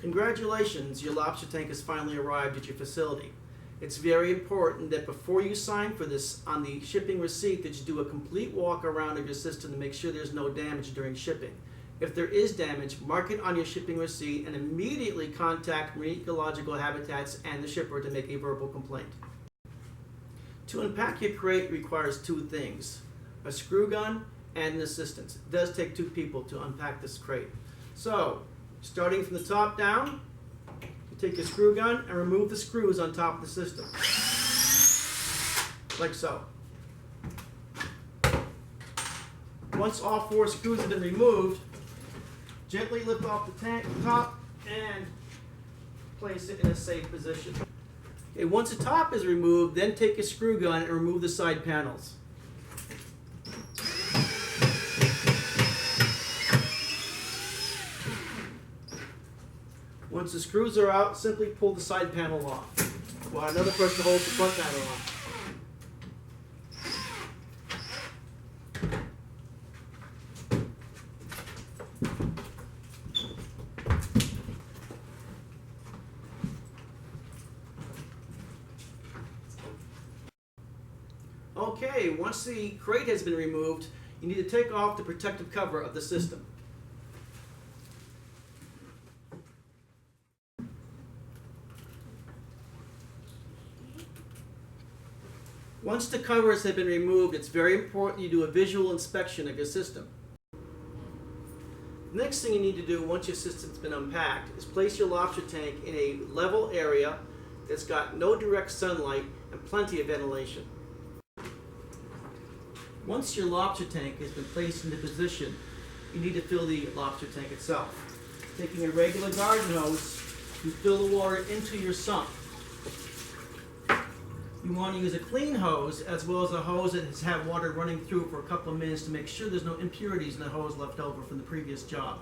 Congratulations, your lobster tank has finally arrived at your facility. It's very important that before you sign for this on the shipping receipt that you do a complete walk around of your system to make sure there's no damage during shipping. If there is damage, mark it on your shipping receipt and immediately contact Marine Ecological Habitats and the shipper to make a verbal complaint. To unpack your crate requires two things: a screw gun and an assistant. It does take two people to unpack this crate. So, starting from the top down, you take your screw gun and remove the screws on top of the system. Like so. Once all four screws have been removed, gently lift off the tank top and place it in a safe position. Okay, once the top is removed, then take your screw gun and remove the side panels. Once the screws are out, simply pull the side panel off, while another person holds the front panel on. Okay, once the crate has been removed, you need to take off the protective cover of the system. Once the covers have been removed, it's very important you do a visual inspection of your system. The next thing you need to do once your system's been unpacked is place your lobster tank in a level area that's got no direct sunlight and plenty of ventilation. Once your lobster tank has been placed into position, you need to fill the lobster tank itself. Taking a regular garden hose, you fill the water into your sump. You want to use a clean hose as well as a hose that has had water running through for a couple of minutes to make sure there's no impurities in the hose left over from the previous job.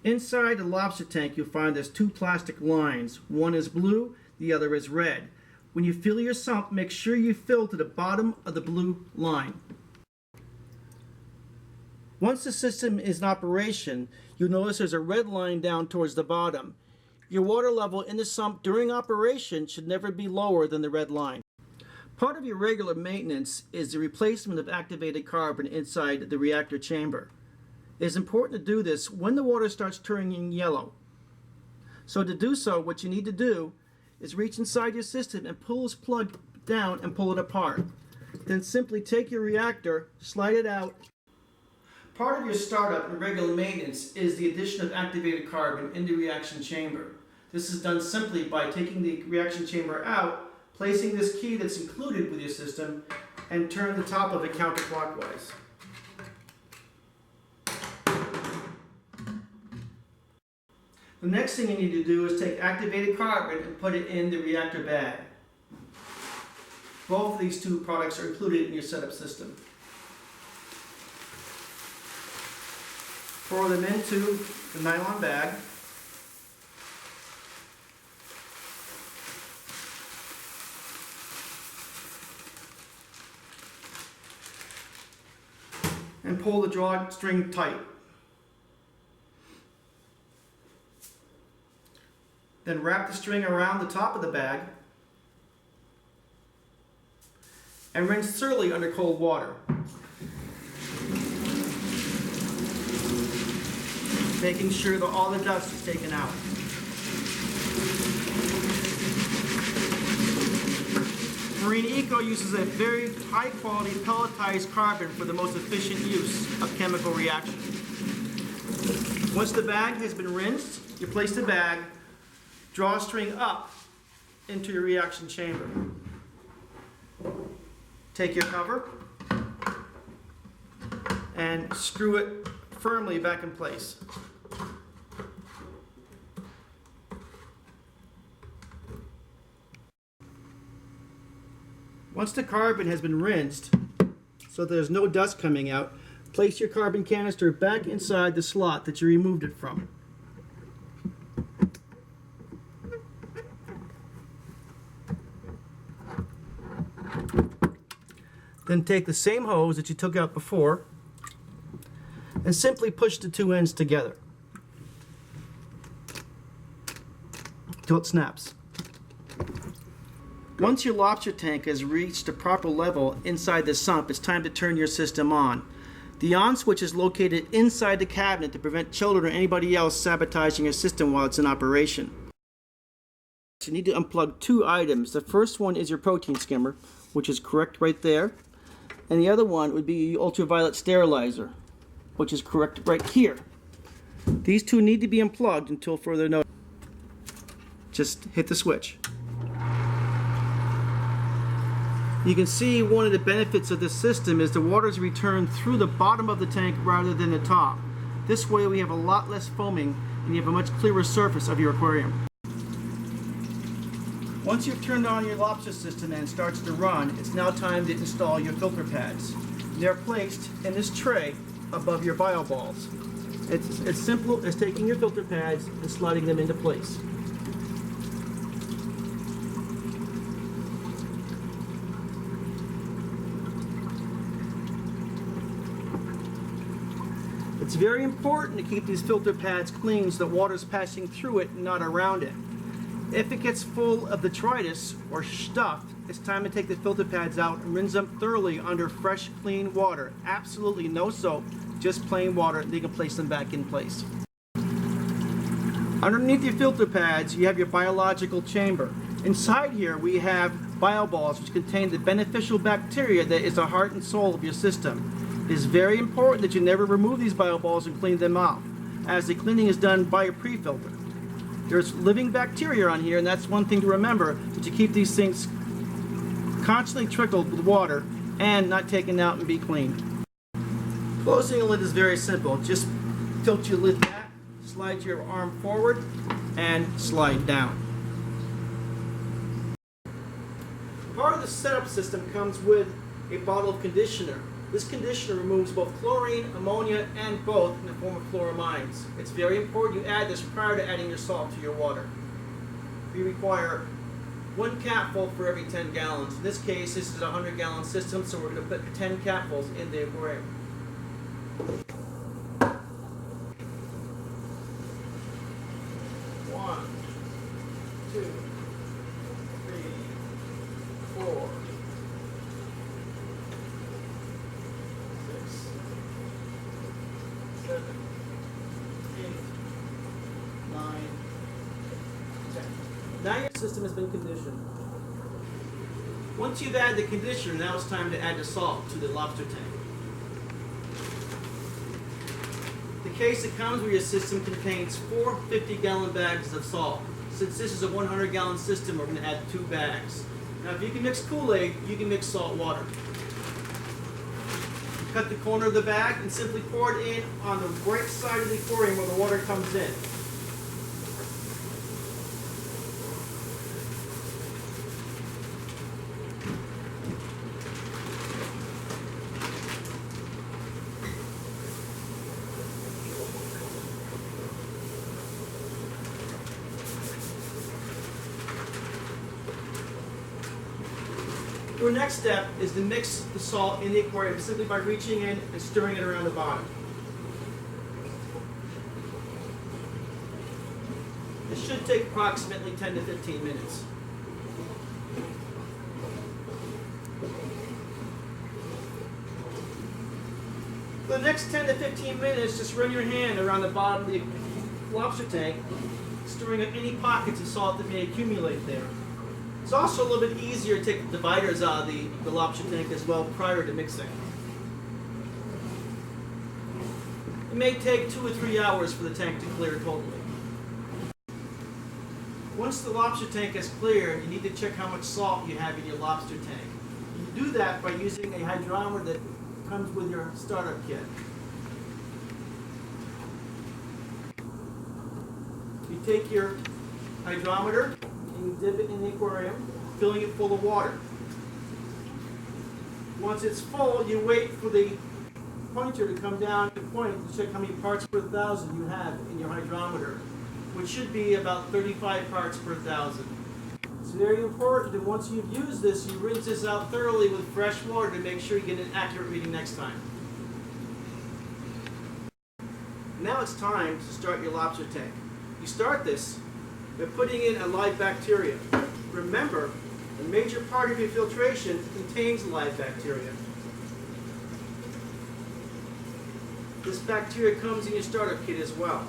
Inside the lobster tank you'll find there's two plastic lines. One is blue, the other is red. When you fill your sump, make sure you fill to the bottom of the blue line. Once the system is in operation, you'll notice there's a red line down towards the bottom. Your water level in the sump during operation should never be lower than the red line. Part of your regular maintenance is the replacement of activated carbon inside the reactor chamber. It is important to do this when the water starts turning yellow. So to do so, what you need to do is reach inside your system and pull this plug down and pull it apart. Then simply take your reactor, slide it out. Part of your startup and regular maintenance is the addition of activated carbon in the reaction chamber. This is done simply by taking the reaction chamber out, placing this key that's included with your system, and turn the top of it counterclockwise. The next thing you need to do is take activated carbon and put it in the reactor bag. Both of these two products are included in your setup system. Pour them into the nylon bag. And pull the drawstring tight. Then wrap the string around the top of the bag and rinse thoroughly under cold water. Making sure that all the dust is taken out. Marine Eco uses a very high quality pelletized carbon for the most efficient use of chemical reactions. Once the bag has been rinsed, you place the bag, drawstring up into your reaction chamber. Take your cover and screw it firmly back in place. Once the carbon has been rinsed, so there's no dust coming out, place your carbon canister back inside the slot that you removed it from. Then take the same hose that you took out before and simply push the two ends together. until it snaps. Once your lobster tank has reached a proper level inside the sump, it's time to turn your system on. The on switch is located inside the cabinet to prevent children or anybody else sabotaging your system while it's in operation. You need to unplug two items. The first one is your protein skimmer, which is correct right there. And the other one would be your ultraviolet sterilizer, which is correct right here. These two need to be unplugged until further notice. Just hit the switch. You can see one of the benefits of this system is the water is returned through the bottom of the tank rather than the top. This way we have a lot less foaming and you have a much clearer surface of your aquarium. Once you've turned on your lobster system and it starts to run, it's now time to install your filter pads. They're placed in this tray above your bio balls. It's as simple as taking your filter pads and sliding them into place. It's very important to keep these filter pads clean so that water is passing through it and not around it. If it gets full of detritus or stuff, it's time to take the filter pads out and rinse them thoroughly under fresh, clean water. Absolutely no soap, just plain water, and you can place them back in place. Underneath your filter pads, you have your biological chamber. Inside here, we have bio balls, which contain the beneficial bacteria that is the heart and soul of your system. It is very important that you never remove these bio balls and clean them off, as the cleaning is done by a pre-filter. There's living bacteria on here, and that's one thing to remember, that you keep these things constantly trickled with water and not taken out and be cleaned. Closing a lid is very simple. Just tilt your lid back, slide your arm forward, and slide down. Part of the setup system comes with a bottle of conditioner. This conditioner removes both chlorine, ammonia, and both in the form of chloramines. It's very important you add this prior to adding your salt to your water. We require 1 capful for every 10 gallons. In this case, this is a 100-gallon system, so we're going to put 10 capfuls in the aquarium. One, two, three, four. 7, 8, 9, 10. Now your system has been conditioned. Once you've added the conditioner, now it's time to add the salt to the lobster tank. The case that comes with your system contains 4 50-gallon bags of salt. Since this is a 100-gallon system, we're going to add 2 bags. Now if you can mix Kool-Aid, you can mix salt water. Cut the corner of the bag and simply pour it in on the right side of the aquarium where the water comes in. Your next step is to mix the salt in the aquarium simply by reaching in and stirring it around the bottom. This should take approximately 10 to 15 minutes. For the next 10 to 15 minutes, just run your hand around the bottom of the lobster tank, stirring up any pockets of salt that may accumulate there. It's also a little bit easier to take the dividers out of the lobster tank as well prior to mixing. It may take 2 or 3 hours for the tank to clear totally. Once the lobster tank is cleared, you need to check how much salt you have in your lobster tank. You do that by using a hydrometer that comes with your startup kit. You take your hydrometer, you dip it in the aquarium, filling it full of water. Once it's full, you wait for the pointer to come down to point to check how many parts per thousand you have in your hydrometer, which should be about 35 parts per thousand. It's very important that once you've used this, you rinse this out thoroughly with fresh water to make sure you get an accurate reading next time. Now it's time to start your lobster tank. You start this by putting in a live bacteria. Remember, a major part of your filtration contains live bacteria. This bacteria comes in your startup kit as well.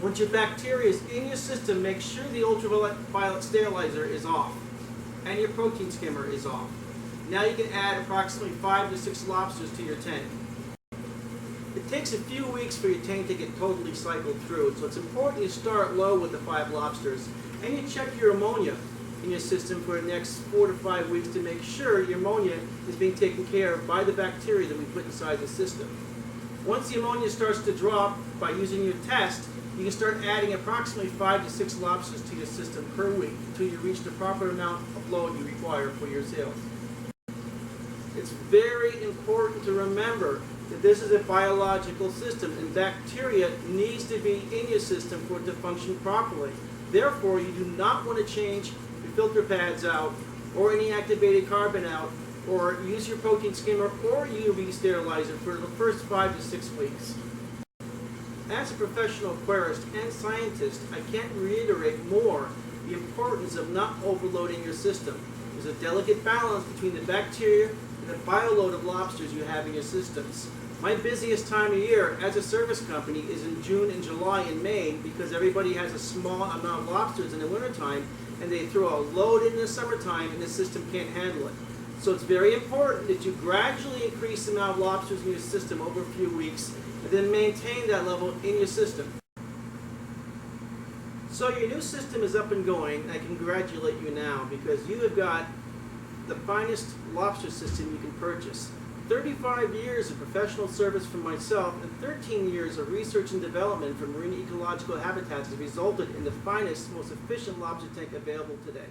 Once your bacteria is in your system, make sure the ultraviolet sterilizer is off and your protein skimmer is off. Now you can add approximately 5 to 6 lobsters to your tank. It takes a few weeks for your tank to get totally cycled through, so it's important you start low with the 5 lobsters and you check your ammonia in your system for the next 4 to 5 weeks to make sure your ammonia is being taken care of by the bacteria that we put inside the system. Once the ammonia starts to drop by using your test, you can start adding approximately 5 to 6 lobsters to your system per week until you reach the proper amount of load you require for your sales. It's very important to remember that this is a biological system and bacteria needs to be in your system for it to function properly. Therefore, you do not want to change your filter pads out or any activated carbon out or use your protein skimmer or UV sterilizer for the first 5 to 6 weeks. As a professional aquarist and scientist, I can't reiterate more the importance of not overloading your system. There's a delicate balance between the bacteria and the bioload of lobsters you have in your systems. My busiest time of year as a service company is in June and July and May because everybody has a small amount of lobsters in the wintertime and they throw a load in the summertime and the system can't handle it. So it's very important that you gradually increase the amount of lobsters in your system over a few weeks and then maintain that level in your system. So your new system is up and going, and I congratulate you now because you have got the finest lobster system you can purchase. 35 years of professional service from myself and 13 years of research and development from marine ecological habitats has resulted in the finest, most efficient lobster tank available today.